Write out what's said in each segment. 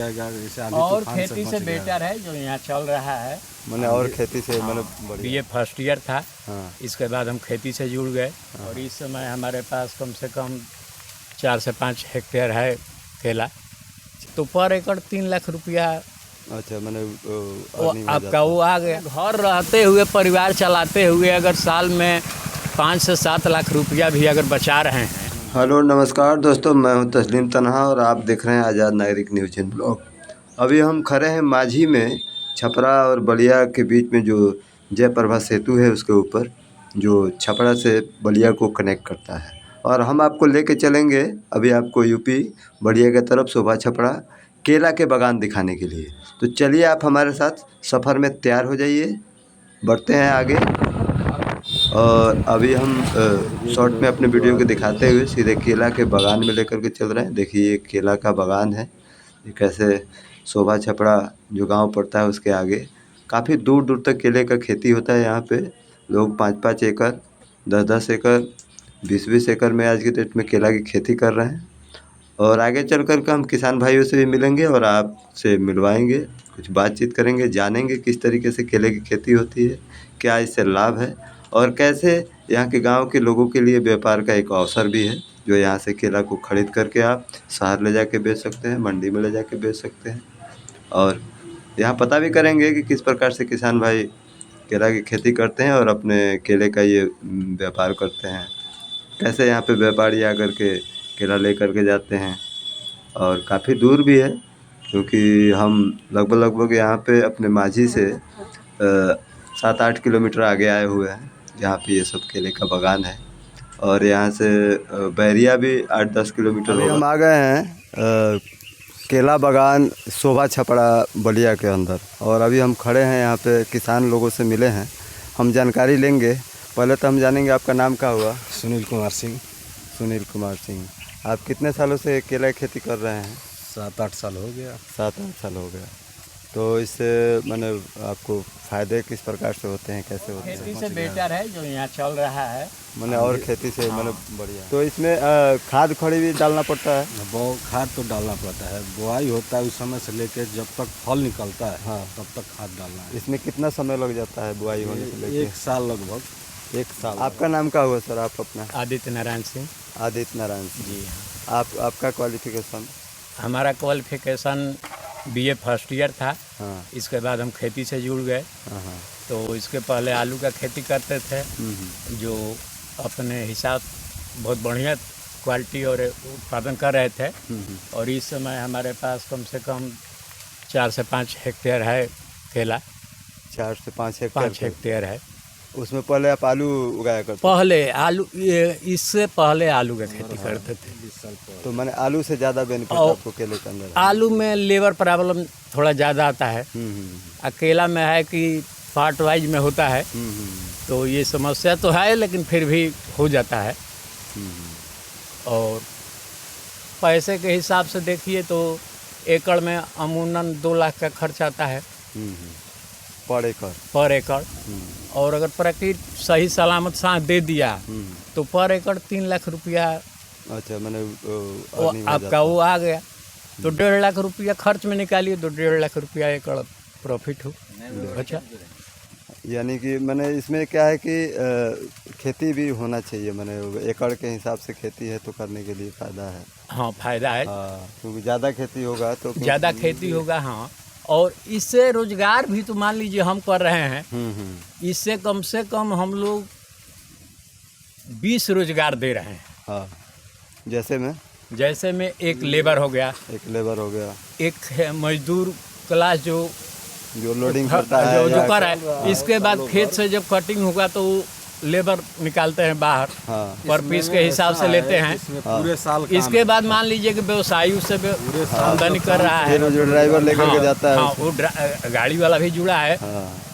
जैसे आंधी और तूफान खेती से बच गया। बेटर है जो यहाँ चल रहा है। मैंने और खेती से मतलब बढ़िया। ये फर्स्ट ईयर था। हाँ। इसके बाद हम खेती से जुड़ गए और इस समय हमारे पास कम से कम 4 से 5 हेक्टेयर है केला। तो पर एकड़ 3 लाख रुपया अच्छा मैंने आपका वो आ गया। घर रहते हुए परिवार चलाते हुए अगर साल में 5 से 7 लाख रुपया भी अगर बचा रहे हैं। हेलो नमस्कार दोस्तों, मैं हूं तस्लीम तन्हा और आप देख रहे हैं आज़ाद नागरिक न्यूज इन ब्लॉग। अभी हम खड़े हैं माझी में, छपरा और बलिया के बीच में जो जयप्रभा सेतु है उसके ऊपर, जो छपरा से बलिया को कनेक्ट करता है। और हम आपको लेके चलेंगे अभी आपको यूपी बलिया की तरफ शोभा छपरा केला के बागान दिखाने के लिए। तो चलिए आप हमारे साथ सफ़र में तैयार हो जाइए, बढ़ते हैं आगे। और अभी हम शॉर्ट में अपने वीडियो को दिखाते हुए सीधे केला के बागान में लेकर के चल रहे हैं। देखिए ये केला का बागान है, ये कैसे शोभा छपरा जो गांव पड़ता है उसके आगे काफ़ी दूर दूर तक केले का खेती होता है। यहाँ पे लोग 5-5 एकड़ 10-10 एकड़ 20-20 एकड़ में आज की डेट में केला की खेती कर रहे हैं। और आगे चल कर के हम किसान भाइयों से भी मिलेंगे और आपसे मिलवाएंगे, कुछ बातचीत करेंगे, जानेंगे किस तरीके से केले की खेती होती है, क्या इससे लाभ है और कैसे यहाँ के गांव के लोगों के लिए व्यापार का एक अवसर भी है, जो यहाँ से केला को खरीद करके आप शहर ले जाके बेच सकते हैं, मंडी में ले जाके बेच सकते हैं। और यहाँ पता भी करेंगे कि किस प्रकार से किसान भाई केला की खेती करते हैं और अपने केले का ये व्यापार करते हैं, कैसे यहाँ पे व्यापारी आकर के केला ले करके जाते हैं। और काफ़ी दूर भी है क्योंकि हम लगभग यहाँ पे अपने माझी से 7-8 किलोमीटर आगे आए हुए हैं, जहाँ पे ये सब केले का बागान है। और यहाँ से बैरिया भी 8-10 किलोमीटर होगा। हम आ गए हैं केला बागान शोभा छपरा बलिया के अंदर, और अभी हम खड़े हैं यहाँ पे किसान लोगों से मिले हैं, हम जानकारी लेंगे। पहले तो हम जानेंगे आपका नाम क्या हुआ? सुनील कुमार सिंह। सुनील कुमार सिंह, आप कितने सालों से केला की खेती कर रहे हैं? 7-8 साल हो गया। 7-8 साल हो गया। तो इससे मैंने आपको फ़ायदे किस प्रकार से होते हैं, कैसे होते हैं? खेती से बेटर है जो यहाँ चल रहा है। मैंने और खेती से मैंने बढ़िया। तो इसमें खाद खड़ी भी डालना पड़ता है? खाद तो डालना पड़ता है, बुआई होता है उस समय से लेकर जब तक फल निकलता है हाँ, तब तक खाद डालना है। इसमें कितना समय लग जाता है बुआई होने से लेकर? 1 साल लगभग। 1 साल। आपका नाम क्या हुआ सर? आप अपना? आदित्य नारायण सिंह। आदित्य नारायण सिंह जी हाँ। आपका क्वालिफिकेशन? हमारा क्वालिफिकेशन बीए फर्स्ट ईयर था। हाँ। इसके बाद हम खेती से जुड़ गए। हाँ हाँ। तो इसके पहले आलू का खेती करते थे, जो अपने हिसाब बहुत बढ़िया क्वालिटी और उत्पादन कर रहे थे। और इस समय हमारे पास कम से कम 4 से 5 हेक्टेयर है केला। 4 से 5 हेक्टेयर है। उसमें पहले आप आलू उगाया करते? पहले आलू, इससे पहले आलू का खेती करते थे। तो मैंने आलू से ज़्यादा बेनिफिट आपको केले के अंदर? आलू में लेबर प्रॉब्लम थोड़ा ज़्यादा आता है। केला में है कि पार्ट वाइज में होता है, तो ये समस्या तो है लेकिन फिर भी हो जाता है। और पैसे के हिसाब से देखिए तो एकड़ में अमूमन 2 लाख का खर्च आता है पर एकड़। और अगर प्रकृति सही सलामत साथ दे दिया तो पर एकड़ 3 लाख रुपया। अच्छा मैंने आपका वो आ गया। तो 1.5 लाख रुपया खर्च में निकालिए तो 1.5 लाख रुपया एकड़ प्रॉफिट हो। अच्छा, यानी कि मैंने इसमें क्या है कि खेती भी होना चाहिए, मैंने एकड़ के हिसाब से खेती है तो करने के लिए फ़ायदा है। हाँ फायदा है। क्योंकि ज़्यादा खेती होगा तो ज़्यादा खेती होगा। हाँ, और इससे रोजगार भी तो मान लीजिए हम कर रहे हैं, इससे कम से कम हम लोग 20 रोजगार दे रहे हैं। हाँ, जैसे में एक लेबर हो गया, एक मजदूर क्लास जो लोडिंग करता है, जो कर रहा है। इसके बाद खेत से जब कटिंग होगा तो लेबर निकालते हैं बाहर। हाँ, पर पीस के हिसाब से लेते हैं। पूरे साल इसके बाद मान लीजिए कि व्यवसायी उससे आमदनी कर रहा है, जो ड्राइवर लेकर के जाता है। हाँ, वो गाड़ी वाला भी जुड़ा है।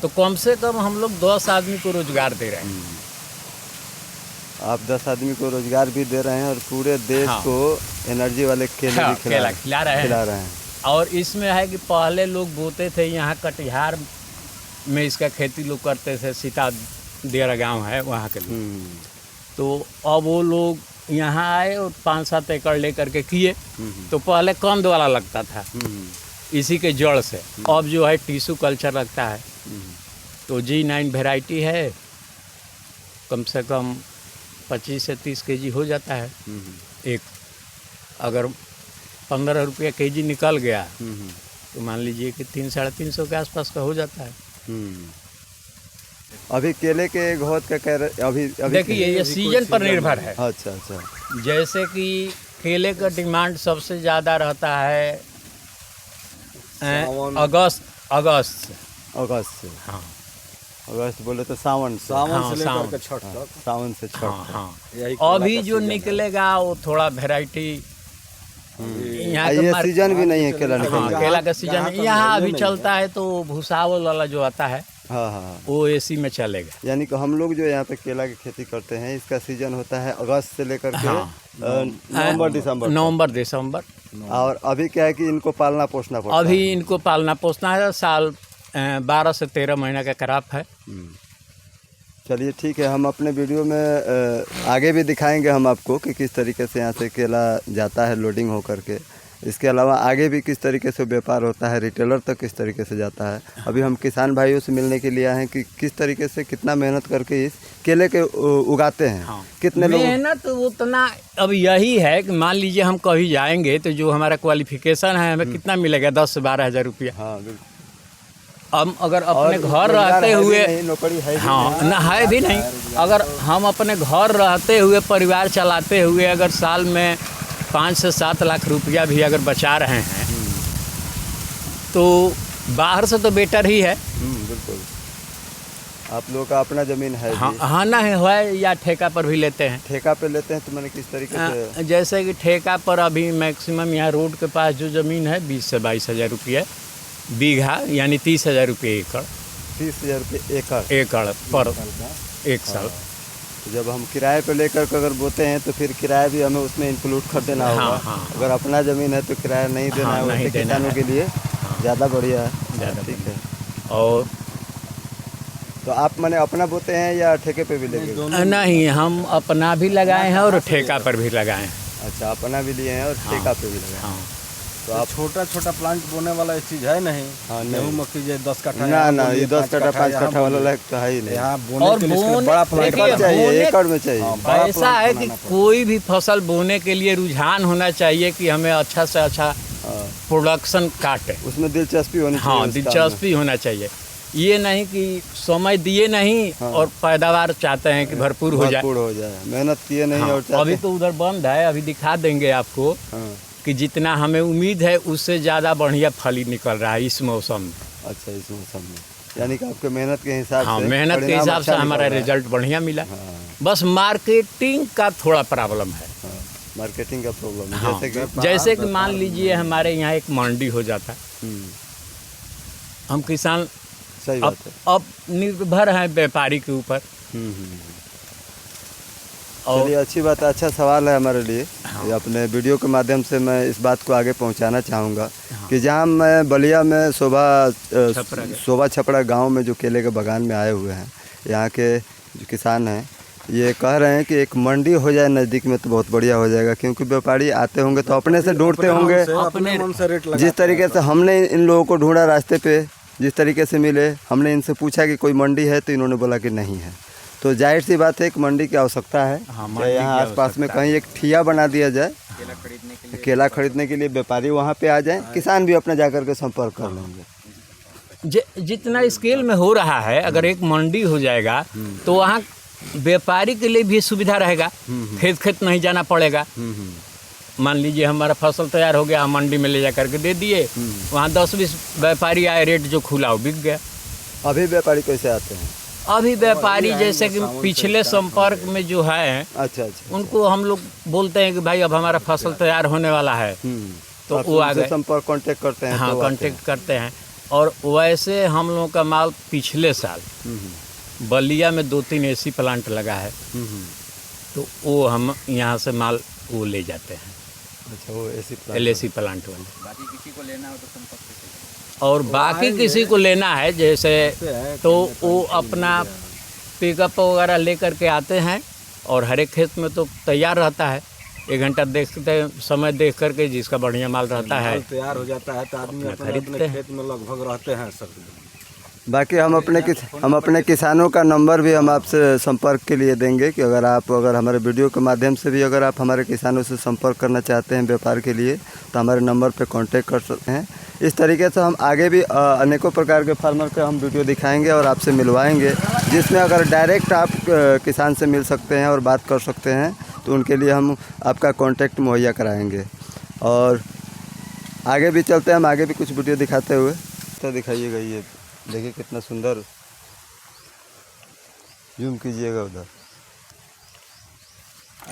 तो कम से कम हम लोग 10 आदमी को रोजगार दे रहे हैं। आप 10 आदमी को रोजगार भी दे रहे हैं और पूरे देश को एनर्जी वाले केले भी खिला रहे हैं। और इसमें है कि पहले लोग बोते थे, यहाँ कटिहार में इसका खेती लोग करते थे, सीता देरा गांव है वहाँ के लोग। तो अब वो लोग यहाँ आए और 5-7 एकड़ लेकर के किए। तो पहले कम वाला लगता था, इसी के जड़ से। अब जो है टिश्यू कल्चर लगता है, तो G9 वैरायटी है, कम से कम 25 से 30 केजी हो जाता है एक। अगर 15 रुपया केजी निकल गया तो मान लीजिए कि 300-350 के आसपास का हो जाता है। अभी केले के घोत का कह रहे अभी देखिए ये सीजन पर निर्भर है। अच्छा अच्छा। जैसे कि केले का डिमांड सबसे ज़्यादा रहता है अगस्त से। हाँ, अगस्त बोले तो सावन से। सावन से हाँ, लेकर के छठ तक। सावन से छठ हाँ तक। हाँ। यही केला अभी का जो सीजन है। निकलेगा वो थोड़ा वैरायटी यहाँ ये का सीजन भी नहीं है केला हाँ, निकलने का। केला का सीजन यहाँ तो यहाँ मिलने अभी नहीं चलता है तो भूसावल वाला जो आता है हाँ हाँ। वो एसी में चलेगा। यानी कि हम लोग जो यहाँ पे केला की खेती करते हैं इसका सीजन होता है अगस्त से लेकर के हाँ। नवंबर दिसंबर तक। नवंबर दिसंबर। और अभी क्या है कि इनको पालना पोसना पड़ता है। अभी इनको पालना पोसना है, साल 12 से 13 महीना का क्रॉप है। चलिए ठीक है, हम अपने वीडियो में आगे भी दिखाएंगे हम आपको कि किस तरीके से यहाँ से केला जाता है लोडिंग हो करके। इसके अलावा आगे भी किस तरीके से व्यापार होता है, रिटेलर तक किस तरीके से जाता है। अभी हम किसान भाइयों से मिलने के लिए आए हैं कि किस तरीके से कितना मेहनत करके इस केले के उगाते हैं। हाँ। कितने लोग मेहनत उतना अब यही है कि मान लीजिए हम कहीं जाएंगे तो जो हमारा क्वालिफिकेशन है हमें कितना मिलेगा, 10 से 12 हज़ार रुपया। हाँ बिल्कुल। हम अगर अपने और घर रोजगार रहते है भी हुए नहीं, नौकरी है भी हाँ ना है भी नहीं, अगर हम अपने घर रहते हुए परिवार चलाते हुए अगर साल में 5 से 7 लाख रुपया भी अगर बचा रहे हैं तो बाहर से तो बेटर ही है। बिल्कुल। आप लोगों का अपना जमीन है हाँ भी। हाँ ना है या ठेका पर भी लेते हैं। ठेका पे लेते हैं तो मैंने किस तरीके से। जैसे कि ठेका पर अभी मैक्सिमम यहाँ रोड के पास जो ज़मीन है 20 से 22 हज़ार रुपये बीघा, यानी 30 हज़ार रुपये एकड़। 30,000 रुपये एकड़ पर एक साल। तो जब हम किराए पे लेकर के अगर बोते हैं तो फिर किराया भी हमें उसमें इंक्लूड कर देना होगा। हाँ, हाँ। अगर अपना ज़मीन है तो किराया नहीं देना हाँ, है, नहीं वैसे देना किसानों है। के लिए ज़्यादा बढ़िया है। ज़्यादा ठीक है। और तो आप मैंने अपना बोते हैं या ठेके पे भी लेंगे? नहीं, हम अपना भी लगाए हैं और ठेका पर भी लगाए हैं। अच्छा, अपना भी लिए हैं और ठेका पे भी लगाए हैं। हाँ, तो आप आप छोटा छोटा प्लांट बोने वाला चीज है नहीं। हाँ, नहीं। गेहूं मक्की जे 10 कट्ठा ना यहाँ ना, बोलिए, ये 10 कट्ठा 5 यहाँ कट्ठा वाला बोलिए। लायक तो है ही नहीं। यहाँ बोने और के लिए इसके लिए बोने- बड़ा प्लांट देखिए, एकड़ चाहिए, बोने- एकड़ में चाहिए। हाँ, बड़ा ऐसा प्लांट है कि बनाना पड़ता कोई भी फसल बोने के लिए रुझान होना चाहिए कि हमें अच्छा से अच्छा हाँ, प्रोडक्शन काटे। उसमें दिलचस्पी होनी चाहिए। हाँ, उस काम में। दिलचस्पी होना चाहिए। ये नहीं कि समय दिए नहीं हाँ। और पैदावार चाहते हैं कि भरपूर हो जाए। भरपूर हो जाए, मेहनत किए नहीं हाँ, और चाहते अभी तो उधर बंद है, अभी दिखा देंगे आपको हाँ। कि जितना हमें उम्मीद है उससे ज़्यादा बढ़िया फल ही निकल रहा है इस मौसम में। अच्छा, इस मौसम में यानी कि आपके मेहनत के हिसाब हाँ, से मेहनत के परिणाम हिसाब से अच्छा हमारा निकल रहा है। रिजल्ट बढ़िया मिला। हाँ, बस मार्केटिंग का थोड़ा प्रॉब्लम है। हाँ, मार्केटिंग का प्रॉब्लम है। हाँ, जैसे कि कि मान लीजिए हमारे यहाँ एक मंडी हो जाता है, हम किसान सही अब बात है। अब निर्भर हैं व्यापारी के ऊपर। और चलिए, अच्छी बात है, अच्छा सवाल है हमारे लिए। हाँ। ये अपने वीडियो के माध्यम से मैं इस बात को आगे पहुंचाना चाहूँगा कि जहाँ मैं बलिया में शोभा छपरा गांव में जो केले के बागान में आए हुए हैं, यहाँ के जो किसान हैं ये कह रहे हैं कि एक मंडी हो जाए नज़दीक में तो बहुत बढ़िया हो जाएगा, क्योंकि व्यापारी आते होंगे तो अपने से ढूंढते होंगे। अपने मन से रेट लगा जिस तरीके से हमने इन लोगों को ढूंढा रास्ते पे, जिस तरीके से मिले, हमने इनसे पूछा कि कोई मंडी है तो इन्होंने बोला कि नहीं है। तो जाहिर सी बात है एक मंडी की आवश्यकता है। हाँ, चाहे मंडी यहाँ की आसपास में आवश्यकता कहीं एक ठिया बना दिया जाए, केला खरीदने के लिए व्यापारी वहाँ पे आ जाए, किसान भी अपना जाकर के संपर्क कर लेंगे। जितना स्केल में हो रहा है, अगर एक मंडी हो जाएगा तो वहाँ व्यापारी के लिए भी सुविधा रहेगा। खेत खेत नहीं जाना पड़ेगा। मान लीजिए हमारा फसल तैयार हो गया, हम मंडी में ले जा करके दे दिए, वहाँ 10-20 व्यापारी आए, रेट जो खुला वो बिक गया। अभी व्यापारी कैसे आते हैं? अभी व्यापारी जैसे कि पिछले संपर्क में जो है अच्छा अच्छा। उनको हम लोग बोलते हैं कि भाई अब हमारा फसल तैयार होने वाला है, तो आप वो आ उनसे गए। संपर्क कांटेक्ट करते हैं? हाँ, तो आते कांटेक्ट करते हैं। और वैसे हम लोगों का माल पिछले साल बलिया में 2-3 एसी प्लांट लगा है, तो वो हम यहाँ से माल वो ले जाते हैं। अच्छा, वो ऐसी LAC प्लांट वाले। बाकी किसी को लेना हो तो संपर्क और बाकी किसी को लेना है जैसे तो वो अपना पिकअप वगैरह ले करके आते हैं और हर एक खेत में तो तैयार रहता है। 1 घंटा देखते समय देख करके जिसका बढ़िया माल रहता है माल तैयार हो जाता है तो आदमी अपने खरीदते अपने हैं। खेत में लगभग रहते हैं सब। बाकी हम अपने किसानों का नंबर भी हम आपसे संपर्क के लिए देंगे कि अगर हमारे वीडियो के माध्यम से भी अगर आप हमारे किसानों से संपर्क करना चाहते हैं व्यापार के लिए तो हमारे नंबर पे कांटेक्ट कर सकते हैं। इस तरीके से हम आगे भी अनेकों प्रकार के फार्मर का हम वीडियो दिखाएंगे और आपसे मिलवाएंगे, जिसमें अगर डायरेक्ट आप किसान से मिल सकते हैं और बात कर सकते हैं तो उनके लिए हम आपका कॉन्टेक्ट मुहैया कराएँगे। और आगे भी चलते हैं, हम आगे भी कुछ वीडियो दिखाते हुए तो दिखाइएगा। ये देखिए कितना सुंदर, जूम कीजिएगा उधर।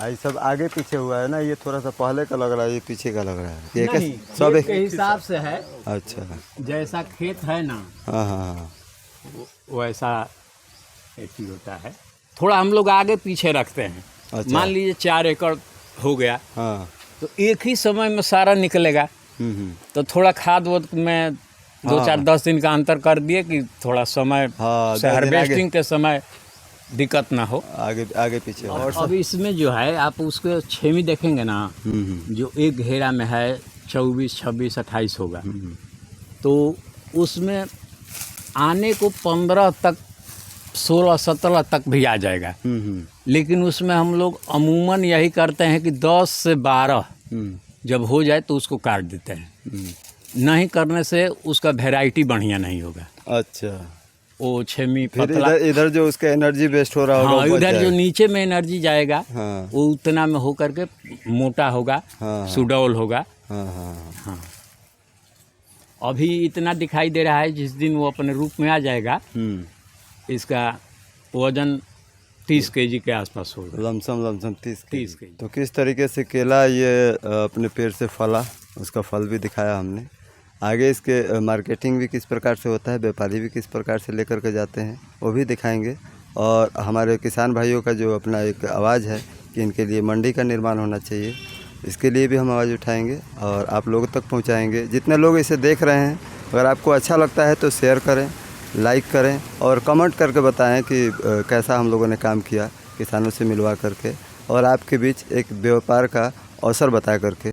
आई सब आगे पीछे हुआ है ना, ये थोड़ा सा पहले का लग रहा है, ये पीछे का लग रहा है। ये नहीं, सब खेत के हिसाब से है। अच्छा, जैसा खेत है ना हाँ हाँ वैसा ऐसी होता है। थोड़ा हम लोग आगे पीछे रखते हैं। अच्छा। मान लीजिए 4 एकड़ हो गया हाँ। तो एक ही समय में सारा निकलेगा। तो थोड़ा खाद वोद में 2-4-10 दिन का अंतर कर दिए कि थोड़ा समय हाँ, से हार्वेस्टिंग के समय दिक्कत ना हो। आगे पीछे। और अब इसमें जो है आप उसके छेमी देखेंगे ना, जो एक घेरा में है 24, 26, 28 होगा, तो उसमें आने को 15 तक 16, 17 तक भी आ जाएगा। लेकिन उसमें हम लोग अमूमन यही करते हैं कि 10 से 12 जब हो जाए तो उसको काट देते हैं। नहीं करने से उसका वैरायटी बढ़िया नहीं होगा। अच्छा, वो छेमी फिर पतला इधर जो उसका एनर्जी वेस्ट हो रहा होगा, हाँ, उधर जो नीचे में एनर्जी जाएगा हाँ। वो उतना में हो करके मोटा होगा, हाँ। सुडौल होगा। हाँ हाँ हाँ, अभी इतना दिखाई दे रहा है, जिस दिन वो अपने रूप में आ जाएगा इसका वजन 30 केजी के आसपास होगा। Lump sum 30 KG. तो किस तरीके से केला ये अपने पेड़ से फला, उसका फल भी दिखाया हमने। आगे इसके मार्केटिंग भी किस प्रकार से होता है, व्यापारी भी किस प्रकार से लेकर के जाते हैं वो भी दिखाएंगे। और हमारे किसान भाइयों का जो अपना एक आवाज़ है कि इनके लिए मंडी का निर्माण होना चाहिए, इसके लिए भी हम आवाज़ उठाएंगे और आप लोगों तक पहुंचाएंगे। जितने लोग इसे देख रहे हैं, अगर आपको अच्छा लगता है तो शेयर करें, लाइक करें और कमेंट करके बताएं कि कैसा हम लोगों ने काम किया किसानों से मिलवा करके और आपके बीच एक व्यापार का अवसर बता करके।